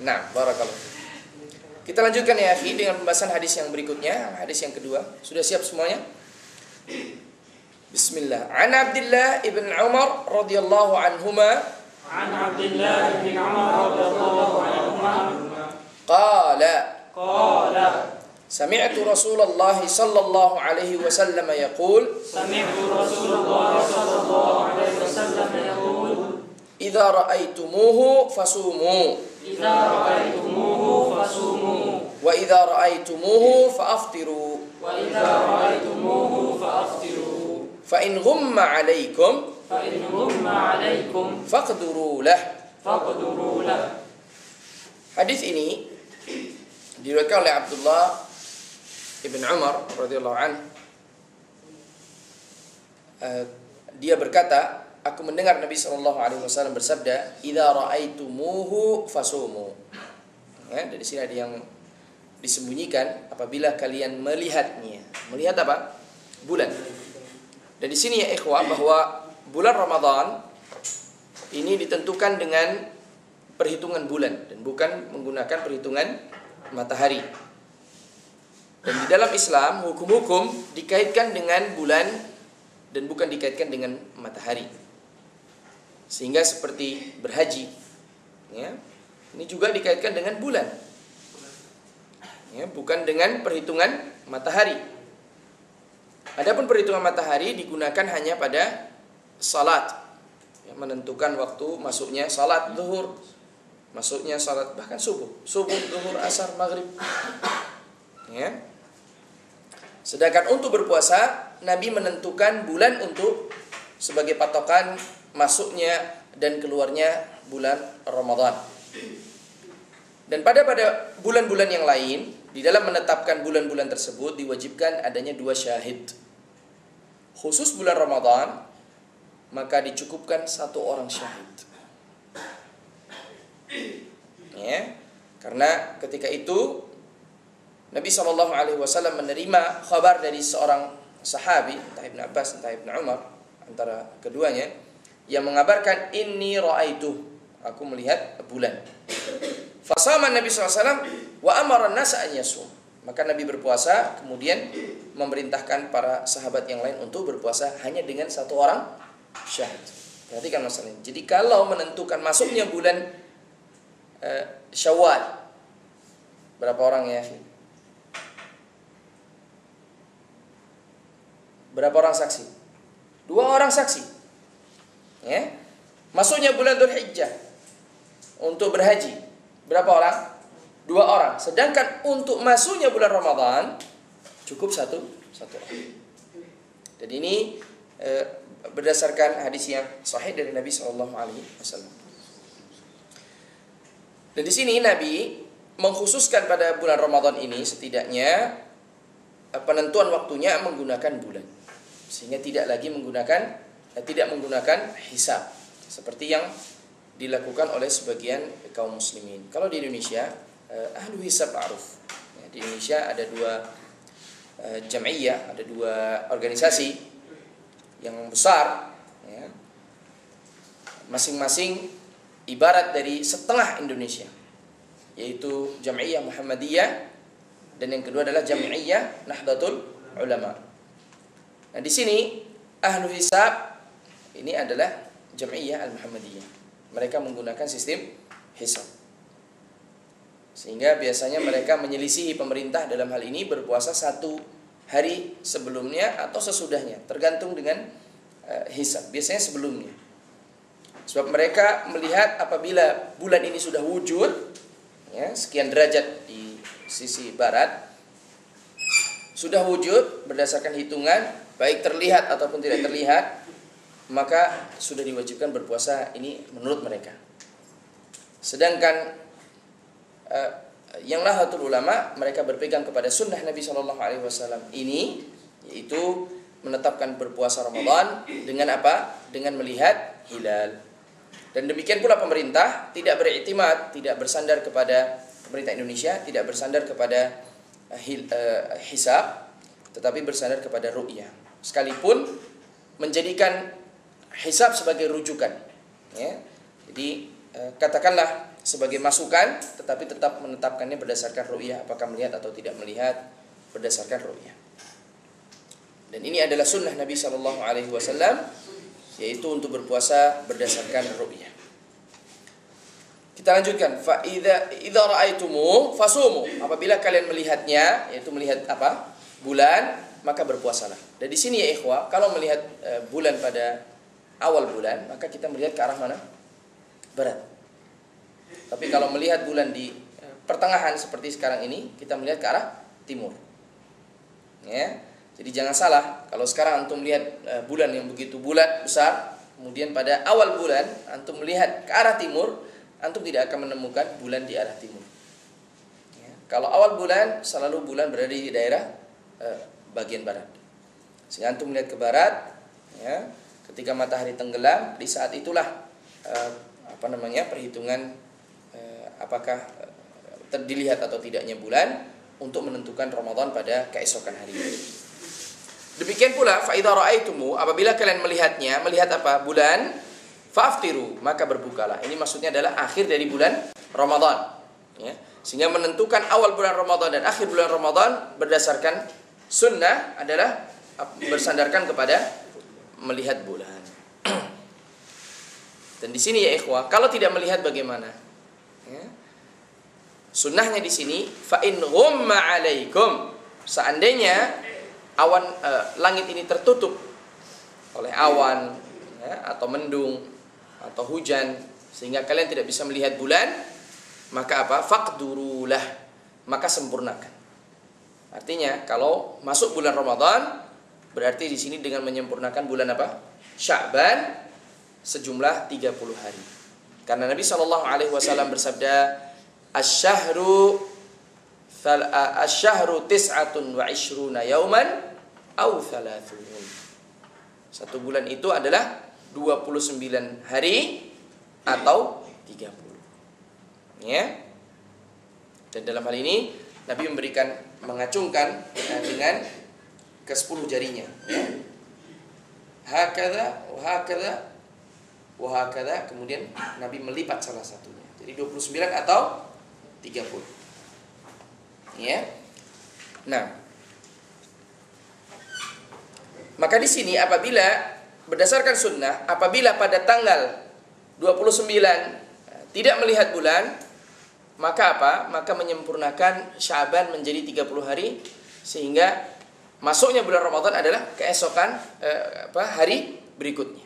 Nah, barakallahu. Kita lanjutkan ya akhi dengan pembahasan hadis yang berikutnya, hadis yang kedua. Sudah siap semuanya? Bismillah. An Abdullah ibn Umar radhiyallahu anhuma. An Abdullah ibn Umar radhiyallahu anhuma. Qala Sami'tu Rasulullah sallallahu alaihi wasallam yaqul. Sami'tu Rasulullah sallallahu alaihi wasallam yaqul. Idza ra'aitumuhu fasumu. Idza ra'aitumuhu fasumu. Wa idza ra'aitumuhu fa'aftiru. Wa idza ra'aitumuhu fa'aftiru. Fa in ghumma 'alaikum Fa in ghumma 'alaikum faqduru lah. faqduru lah. Hadis ini diriwayatkan oleh Abdullah ibn Umar radhiyallahu anhu. Dia berkata, aku mendengar Nabi sallallahu alaihi wasallam bersabda, "Idza ra'aitumuhu fasumu." Ya, dari sini ada yang disembunyikan, apabila kalian melihatnya. Melihat apa? Bulan. Dan di sini ya ikhwah, bahwa bulan Ramadan ini ditentukan dengan perhitungan bulan dan bukan menggunakan perhitungan matahari. Dan di dalam Islam hukum-hukum dikaitkan dengan bulan dan bukan dikaitkan dengan matahari. Sehingga seperti berhaji, ya, ini juga dikaitkan dengan bulan, ya, bukan dengan perhitungan matahari. Adapun perhitungan matahari digunakan hanya pada salat, ya, menentukan waktu masuknya salat zuhur, masuknya salat bahkan subuh, zuhur, asar, maghrib, ya. Sedangkan untuk berpuasa, Nabi menentukan bulan untuk sebagai patokan masuknya dan keluarnya bulan Ramadan. Dan pada bulan-bulan yang lain, di dalam menetapkan bulan-bulan tersebut diwajibkan adanya 2 syahid. Khusus bulan Ramadan, maka dicukupkan 1 orang syahid. Ya, karena ketika itu Nabi SAW menerima kabar dari seorang sahabi, entah Ibn Abbas, entah Ibn Umar, antara keduanya, yang mengabarkan, inni ra'aitu, aku melihat bulan. Fasama Nabi SAW wa amara an-nasa an yasum. Maka Nabi berpuasa, kemudian memerintahkan para sahabat yang lain untuk berpuasa hanya dengan 1 orang syahid. Perhatikan masalahnya. Jadi kalau menentukan masuknya bulan Syawal, berapa orang ya? Berapa orang saksi? 2 orang saksi. Ya. Masuknya bulan Dzulhijjah untuk berhaji, berapa orang? 2 orang. Sedangkan untuk masuknya bulan Ramadan cukup satu orang. Dan ini berdasarkan hadis yang sahih dari Nabi SAW. Dan di sini Nabi mengkhususkan pada bulan Ramadan ini setidaknya penentuan waktunya menggunakan bulan, sehingga tidak menggunakan hisab seperti yang dilakukan oleh sebagian kaum muslimin. Kalau di Indonesia ahlu hisab ma'ruf. Ya, di Indonesia ada 2 jam'iyah, ada 2 organisasi yang besar, ya, masing-masing ibarat dari setengah Indonesia, yaitu Jam'iyah Muhammadiyah dan yang kedua adalah Jam'iyah Nahdlatul Ulama. Nah, di sini ahlu hisab ini adalah Jam'iyah Al-Muhammadiyah. Mereka menggunakan sistem hisab. Sehingga biasanya mereka menyelisihi pemerintah dalam hal ini berpuasa 1 hari sebelumnya atau sesudahnya, tergantung dengan hisab. Biasanya sebelumnya. Sebab mereka melihat apabila bulan ini sudah wujud, ya, sekian derajat di sisi barat, sudah wujud berdasarkan hitungan, baik terlihat ataupun tidak terlihat, maka sudah diwajibkan berpuasa, ini menurut mereka. Sedangkan yang Nahdlatul Ulama, mereka berpegang kepada sunnah Nabi SAW ini, yaitu menetapkan berpuasa Ramadan dengan apa? Dengan melihat hilal. Dan demikian pula pemerintah tidak beriktimad, tidak bersandar kepada pemerintah Indonesia, tidak bersandar kepada hisab, tetapi bersandar kepada ru'yah. Sekalipun menjadikan hisab sebagai rujukan, ya. Jadi katakanlah sebagai masukan, tetapi tetap menetapkannya berdasarkan ru'yah, apakah melihat atau tidak melihat berdasarkan ru'yah. Dan ini adalah sunnah Nabi Shallallahu Alaihi Wasallam, yaitu untuk berpuasa berdasarkan ru'yah. Kita lanjutkan. Fa idza ra'aitumu fasumu. Apabila kalian melihatnya, yaitu melihat apa? Bulan, maka berpuasalah. Dan di sini ya ikhwah, kalau melihat bulan pada awal bulan, maka kita melihat ke arah mana? Barat. Tapi kalau melihat bulan di pertengahan seperti sekarang ini, kita melihat ke arah timur. Ya. Jadi jangan salah, kalau sekarang antum melihat bulan yang begitu bulat besar, kemudian pada awal bulan antum melihat ke arah timur, antum tidak akan menemukan bulan di arah timur. Ya. Kalau awal bulan, selalu bulan berada di daerah bagian barat. Sehingga antum melihat ke barat, ya, ketika matahari tenggelam, di saat itulah perhitungan apakah dilihat atau tidaknya bulan untuk menentukan Ramadan pada keesokan hari. Demikian pula fa idza ra'aitumu, apabila kalian melihatnya, melihat apa? Bulan, faftiru, maka berbukalah. Ini maksudnya adalah akhir dari bulan Ramadan, ya. Sehingga menentukan awal bulan Ramadan dan akhir bulan Ramadan berdasarkan sunnah adalah bersandarkan kepada melihat bulan. Dan di sini ya ikhwah, kalau tidak melihat bagaimana? Ya. Sunnahnya di sini fa in ghumma 'alaikum, seandainya awan langit ini tertutup oleh awan, ya, atau mendung atau hujan sehingga kalian tidak bisa melihat bulan, maka apa? Faqdurulah, maka sempurnakan. Artinya kalau masuk bulan Ramadan, berarti di sini dengan menyempurnakan bulan apa? Sya'ban sejumlah 30 hari. Karena Nabi Shallallahu Alaihi Wasallam bersabda, asyhru tis'atun wa ishruna yauman au thalathun. Satu bulan itu adalah 29 hari atau 30. Ya. Dan dalam hal ini Nabi mengacungkan dengan ke-10 jarinya, ya. Hakadha wa hakadha wahakadha, kemudian Nabi melipat salah satunya. Jadi 29 atau 30. Ya. Nah, maka di sini apabila berdasarkan sunnah, apabila pada tanggal 29 tidak melihat bulan, maka apa? Maka menyempurnakan Sya'ban menjadi 30 hari, sehingga masuknya bulan Ramadan adalah keesokan hari berikutnya.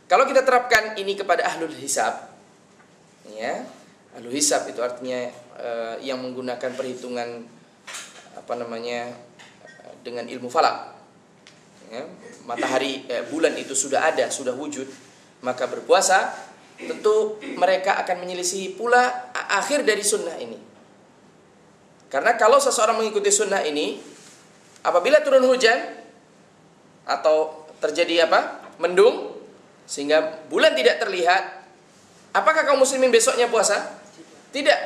Kalau kita terapkan ini kepada ahlul hisab, ya, ahlul hisab itu artinya yang menggunakan perhitungan dengan ilmu falak, ya, matahari, bulan itu sudah ada, sudah wujud, maka berpuasa tentu mereka akan menyelisihi pula akhir dari sunnah ini. Karena kalau seseorang mengikuti sunnah ini, apabila turun hujan atau terjadi mendung sehingga bulan tidak terlihat, apakah kaum muslimin besoknya puasa? Tidak,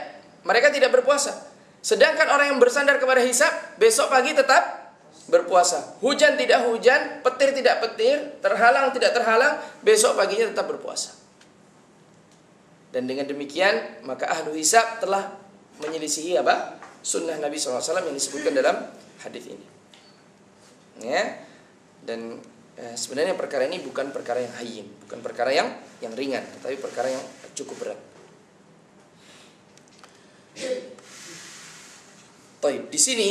mereka tidak berpuasa. Sedangkan orang yang bersandar kepada hisab, besok pagi tetap berpuasa. Hujan tidak hujan, petir tidak petir, terhalang tidak terhalang, besok paginya tetap berpuasa. Dan dengan demikian, maka ahlu hisab telah menyelisihi sunnah Nabi SAW yang disebutkan dalam hadis ini. Ya. Dan sebenarnya perkara ini bukan perkara yang hayyin, bukan perkara yang ringan, tetapi perkara yang cukup berat. Baik, di sini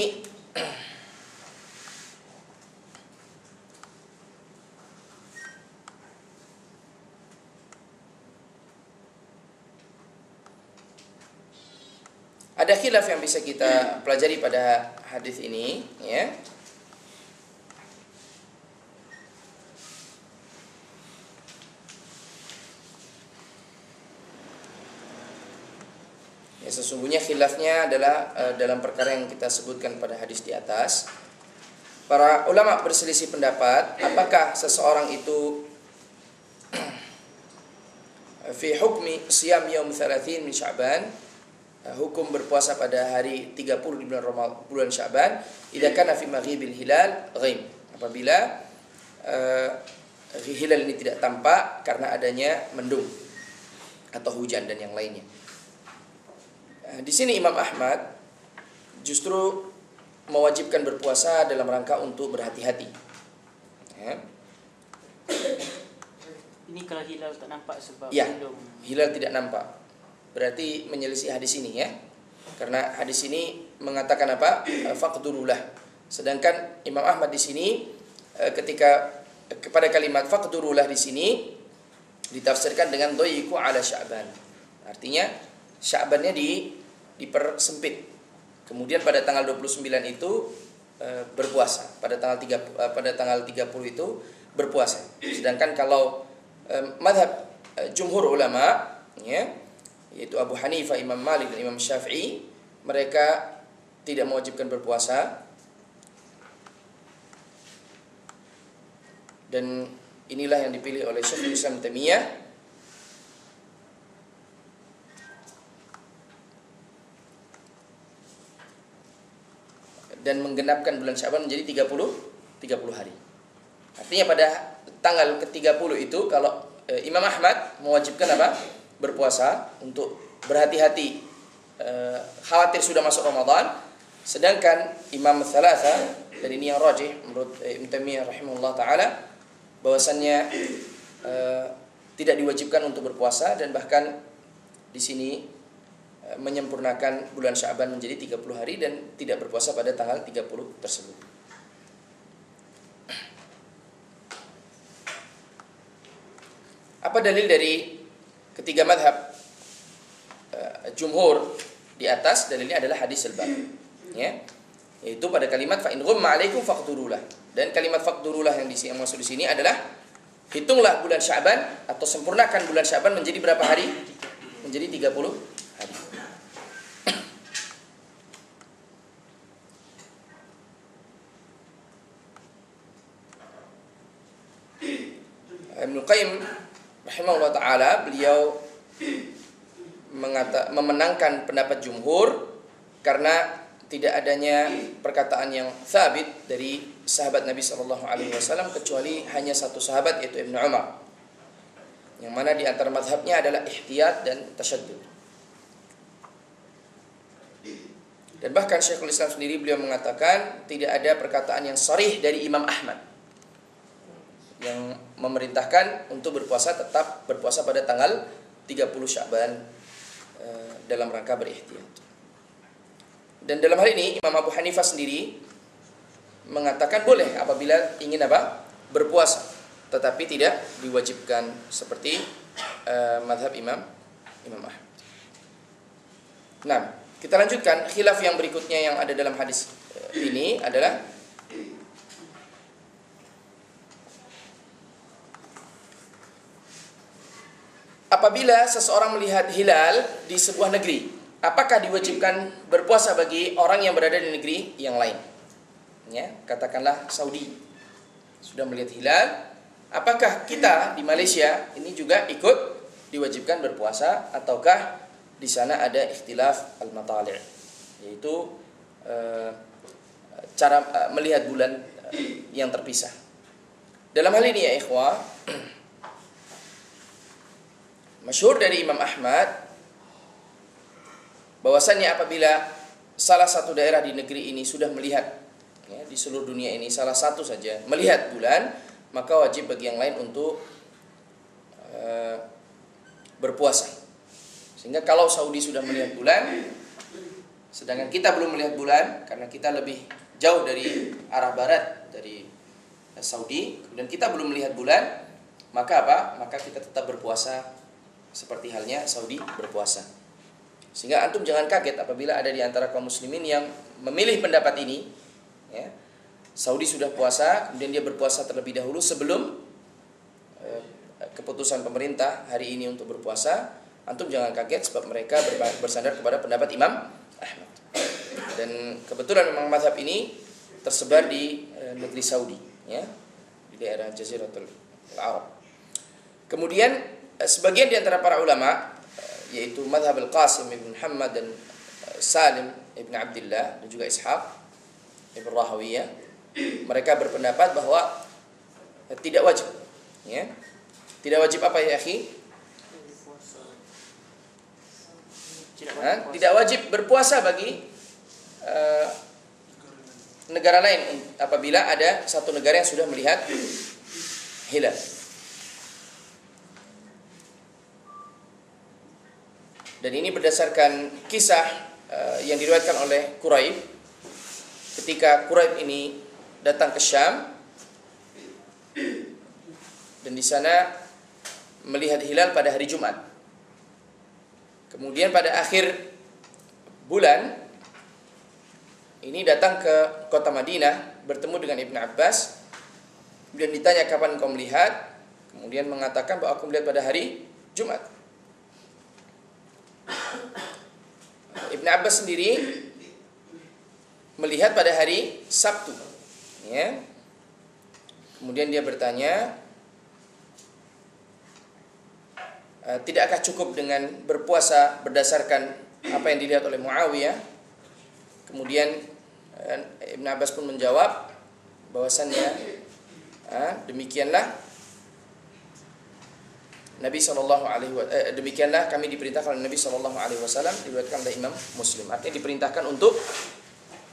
ada khilaf yang bisa kita pelajari pada hadis ini, ya. Sesungguhnya khilafnya adalah dalam perkara yang kita sebutkan pada hadis di atas. Para ulama berselisih pendapat apakah seseorang itu fi hukmi siyam yaum 30 min Sya'ban, hukum berpuasa pada hari 30 di bulan Sya'ban, idza kana fi maghibil hilal ghaim, apabila hilal ini tidak tampak karena adanya mendung. atau hujan dan yang lainnya. Di sini Imam Ahmad justru mewajibkan berpuasa dalam rangka untuk berhati-hati. Ya. Ini kalau hilal tak nampak sebab Ya, belum. hilal tidak nampak. Berarti menyelisih hadis ini ya. Karena hadis ini mengatakan apa? Faqdurulah. Sedangkan Imam Ahmad di sini ketika kepada kalimat faqdurulah di sini ditafsirkan dengan doyiku ala Sya'ban. Artinya Sya'bannya dipersempit. Kemudian pada tanggal 29 itu berpuasa. Pada tanggal 30 itu berpuasa. Sedangkan kalau madhab jumhur ulama ya, yaitu Abu Hanifah, Imam Malik dan Imam Syafi'i, mereka tidak mewajibkan berpuasa. Dan inilah yang dipilih oleh Syekhul Islam Taimiyah dan menggenapkan bulan Sya'ban menjadi 30 hari. Artinya pada tanggal ke-30 itu kalau Imam Ahmad mewajibkan apa? Berpuasa untuk berhati-hati, khawatir sudah masuk Ramadan. Sedangkan Imam Thalatha, dan ini yang rajih menurut Ibnu Taimiyah rahimahullah taala, bahwasannya tidak diwajibkan untuk berpuasa, dan bahkan di sini menyempurnakan bulan Sya'ban menjadi 30 hari dan tidak berpuasa pada tanggal 30 tersebut. Apa dalil dari ketiga madhab jumhur di atas? Dalilnya adalah hadis al-bab, ya, yaitu pada kalimat fa in ghumma 'alaikum faqdurulah. Dan kalimat faqdurulah yang masuk di sini adalah hitunglah bulan Sya'ban atau sempurnakan bulan Sya'ban menjadi berapa hari? Menjadi 30 hari. Ibnu Qayyim rahimahullah taala, beliau memenangkan pendapat jumhur karena tidak adanya perkataan yang sabit dari sahabat Nabi SAW kecuali hanya satu sahabat, yaitu Ibnu Umar, yang mana di antara mazhabnya adalah ihtiyat dan tasyaddud. Dan bahkan Syekhul Islam sendiri beliau mengatakan tidak ada perkataan yang sharih dari Imam Ahmad yang memerintahkan untuk berpuasa, tetap berpuasa pada tanggal 30 Sya'ban dalam rangka berihtiyat. Dan dalam hal ini Imam Abu Hanifah sendiri mengatakan boleh apabila ingin apa? Berpuasa, tetapi tidak diwajibkan seperti mazhab Imam Ahmad. Nah, kita lanjutkan. Khilaf yang berikutnya yang ada dalam hadis ini adalah apabila seseorang melihat hilal di sebuah negeri, apakah diwajibkan berpuasa bagi orang yang berada di negeri yang lain? Ya, katakanlah Saudi sudah melihat hilal, apakah kita di Malaysia ini juga ikut diwajibkan berpuasa, ataukah di sana ada ikhtilaf al-matali', yaitu cara melihat bulan yang terpisah. Dalam hal ini ya ikhwah, masyhur dari Imam Ahmad bahwasannya apabila salah satu daerah di negeri ini sudah melihat, ya, di seluruh dunia ini salah satu saja melihat bulan, maka wajib bagi yang lain untuk berpuasa. Sehingga kalau Saudi sudah melihat bulan, sedangkan kita belum melihat bulan karena kita lebih jauh dari arah barat dari Saudi, dan kita belum melihat bulan, maka apa? Maka kita tetap berpuasa seperti halnya Saudi berpuasa. Sehingga antum jangan kaget apabila ada di antara kaum muslimin yang memilih pendapat ini, ya. Saudi sudah puasa, kemudian dia berpuasa terlebih dahulu sebelum keputusan pemerintah hari ini untuk berpuasa. Antum jangan kaget sebab mereka bersandar kepada pendapat Imam Ahmad. Dan kebetulan memang mazhab ini tersebar di negeri Saudi, ya, di daerah Jaziratul Arab. Kemudian sebagian di antara para ulama, yaitu mazhab Al-Qasim ibn Muhammad dan Salim ibn Abdullah dan juga Ishaq ibn Rahawiyah, mereka berpendapat bahwa tidak wajib, ya. Tidak wajib apa ya akhi? Tidak wajib berpuasa bagi negara lain apabila ada satu negara yang sudah melihat hilal. Dan ini berdasarkan kisah yang diriwayatkan oleh Quraib. Ketika Quraib ini datang ke Syam dan di sana melihat hilal pada hari Jumat. Kemudian pada akhir bulan ini datang ke kota Madinah, bertemu dengan Ibn Abbas. Kemudian ditanya kapan kau melihat? Kemudian mengatakan bahwa aku melihat pada hari Jumat. Ibn Abbas sendiri melihat pada hari Sabtu, ya. Kemudian dia bertanya, tidakkah cukup dengan berpuasa berdasarkan apa yang dilihat oleh Muawiyah? Kemudian Ibn Abbas pun menjawab bahwasannya demikianlah Nabi demikianlah kami diperintahkan oleh Nabi SAW, diriwayatkan oleh Imam Muslim. Artinya diperintahkan untuk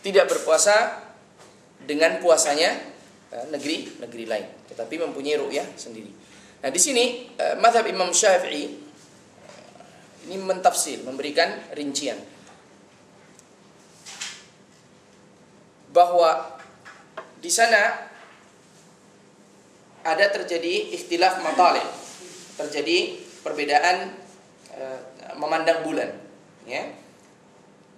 tidak berpuasa dengan puasanya negeri lain, tetapi mempunyai ru'yah sendiri. Nah, di sini mazhab Imam Syafi'i ini mentafsir, memberikan rincian bahwa di sana ada terjadi ikhtilaf matali', terjadi perbedaan memandang bulan, ya.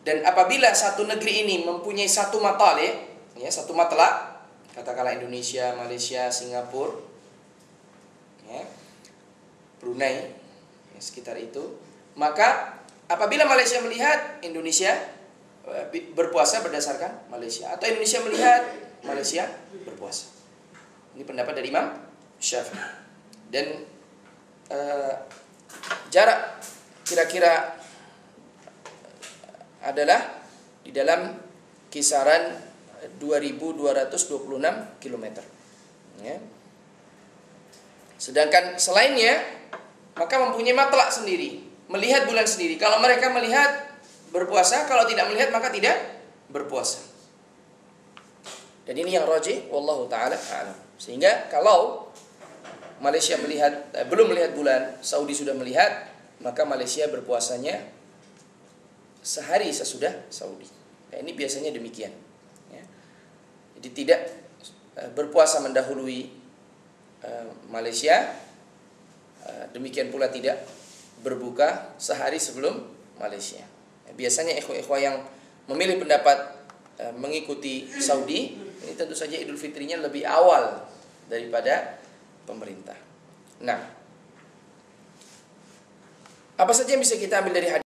Dan apabila satu negeri ini mempunyai satu matali', ya, satu matla', katakanlah Indonesia, Malaysia, Singapura, ya, Brunei, ya, sekitar itu, maka apabila Malaysia melihat, Indonesia berpuasa berdasarkan Malaysia, atau Indonesia melihat, Malaysia berpuasa. Ini pendapat dari Imam Syafi'i. Dan jarak kira-kira adalah di dalam kisaran 2.226 km, ya. Sedangkan selainnya maka mempunyai matlak sendiri, melihat bulan sendiri. Kalau mereka melihat berpuasa, kalau tidak melihat maka tidak berpuasa. Dan ini yang rajih, wallahu taala a'lam. Sehingga kalau Malaysia belum melihat bulan, Saudi sudah melihat, maka Malaysia berpuasanya sehari sesudah Saudi. Nah, ini biasanya demikian, ya. Jadi tidak berpuasa mendahului Malaysia, demikian pula tidak berbuka sehari sebelum Malaysia. Biasanya ikhwah yang memilih pendapat mengikuti Saudi, ini tentu saja Idul Fitrinya lebih awal daripada pemerintah. Nah, apa saja yang bisa kita ambil dari hadis